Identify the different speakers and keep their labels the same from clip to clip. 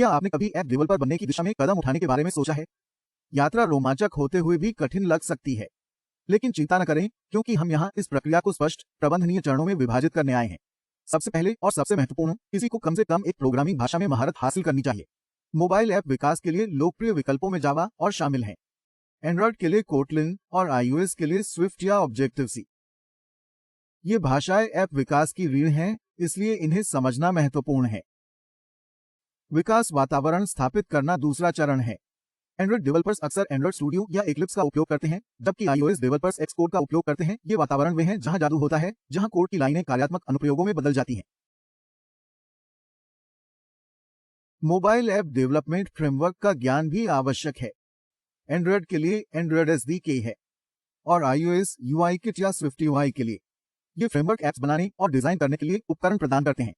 Speaker 1: क्या आपने कभी ऐप डेवलपर बनने की दिशा में कदम उठाने के बारे में सोचा है? यात्रा रोमांचक होते हुए भी कठिन लग सकती है, लेकिन चिंता न करें, क्योंकि हम यहाँ इस प्रक्रिया को स्पष्ट प्रबंधनीय चरणों में विभाजित करने आए हैं। सबसे पहले और सबसे महत्वपूर्ण, किसी को कम से कम एक प्रोग्रामिंग भाषा में महारत हासिल करनी चाहिए। मोबाइल ऐप विकास के लिए लोकप्रिय विकल्पों में जावा और शामिल हैं। एंड्रॉयड के लिए कोटलिन और iOS के लिए स्विफ्ट या ऑब्जेक्टिव सी। ये भाषाएं ऐप विकास की रीढ़ हैं, इसलिए इन्हें समझना महत्वपूर्ण है। विकास वातावरण स्थापित करना दूसरा चरण है। एंड्रॉइड डेवलपर्स अक्सर एंड्रॉइड स्टूडियो या एक्लिप्स का उपयोग करते हैं, जबकि iOS डेवलपर्स एक्सकोड का उपयोग करते हैं। ये वातावरण वे हैं जहां जादू होता है, जहां कोड की लाइनें कार्यात्मक अनुप्रयोगों में बदल जाती हैं। मोबाइल ऐप डेवलपमेंट फ्रेमवर्क का ज्ञान भी आवश्यक है। एंड्रॉइड के लिए एंड्रॉइड SDK है और iOS UI किट या स्विफ्ट UI के लिए। ये फ्रेमवर्क ऐप्स बनाने और डिजाइन करने के लिए उपकरण प्रदान करते हैं।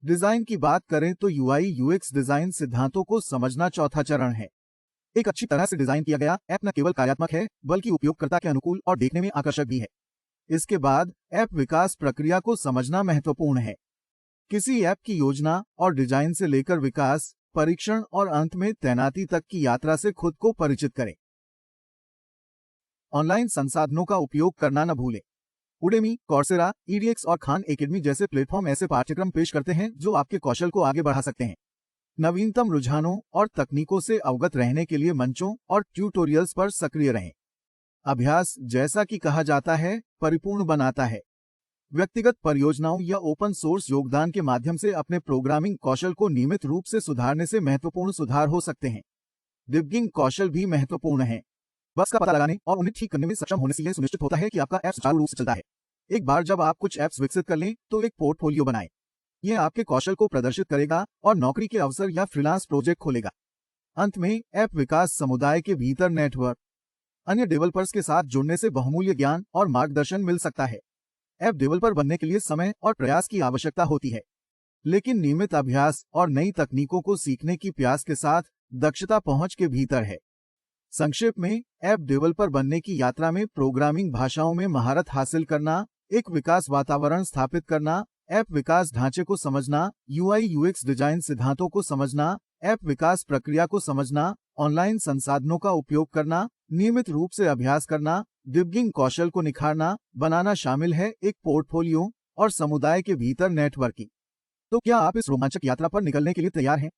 Speaker 1: डिजाइन की बात करें तो UI UX डिजाइन सिद्धांतों को समझना चौथा चरण है। एक अच्छी तरह से डिजाइन किया गया ऐप न केवल कार्यात्मक है, बल्कि उपयोगकर्ता के अनुकूल और देखने में आकर्षक भी है। इसके बाद ऐप विकास प्रक्रिया को समझना महत्वपूर्ण है। किसी ऐप की योजना और डिजाइन से लेकर विकास, परीक्षण और अंत में तैनाती तक की यात्रा से खुद को परिचित करें। ऑनलाइन संसाधनों का उपयोग करना न भूलें। उडेमी, कॉर्सेरा, EDX और खान एकेडमी जैसे प्लेटफॉर्म ऐसे पाठ्यक्रम पेश करते हैं जो आपके कौशल को आगे बढ़ा सकते हैं। नवीनतम रुझानों और तकनीकों से अवगत रहने के लिए मंचों और ट्यूटोरियल्स पर सक्रिय रहें। अभ्यास, जैसा कि कहा जाता है, परिपूर्ण बनाता है। व्यक्तिगत परियोजनाओं या ओपन सोर्स योगदान के माध्यम से अपने प्रोग्रामिंग कौशल को नियमित रूप से सुधारने से महत्वपूर्ण सुधार हो सकते हैं। डिबगिंग कौशल भी महत्वपूर्ण है। बग्स का पता लगाने और उन्हें ठीक करने में सक्षम होने से यह सुनिश्चित होता है कि आपका ऐप सुचारू रूप से चलता है। एक बार जब आप कुछ ऐप्स विकसित कर लें, तो एक पोर्टफोलियो बनाएं। यह आपके कौशल को प्रदर्शित करेगा और नौकरी के अवसर या फ्रीलांस प्रोजेक्ट खोलेगा। अंत में, ऐप विकास समुदाय के भीतर नेटवर्क, अन्य डेवलपर्स के साथ जुड़ने से बहुमूल्य ज्ञान और मार्गदर्शन मिल सकता है। ऐप डेवलपर बनने के लिए समय और प्रयास की आवश्यकता होती है, लेकिन नियमित अभ्यास और नई तकनीकों को सीखने की प्यास के साथ दक्षता पहुंच के भीतर है। संक्षेप में, ऐप डेवलपर बनने की यात्रा में प्रोग्रामिंग भाषाओं में महारत हासिल करना, एक विकास वातावरण स्थापित करना, ऐप विकास ढांचे को समझना, UI UX डिजाइन सिद्धांतों को समझना, ऐप विकास प्रक्रिया को समझना, ऑनलाइन संसाधनों का उपयोग करना, नियमित रूप से अभ्यास करना, डिबगिंग कौशल को निखारना, बनाना शामिल है एक पोर्टफोलियो और समुदाय के भीतर नेटवर्किंग। तो क्या आप इस रोमांचक यात्रा पर निकलने के लिए तैयार हैं?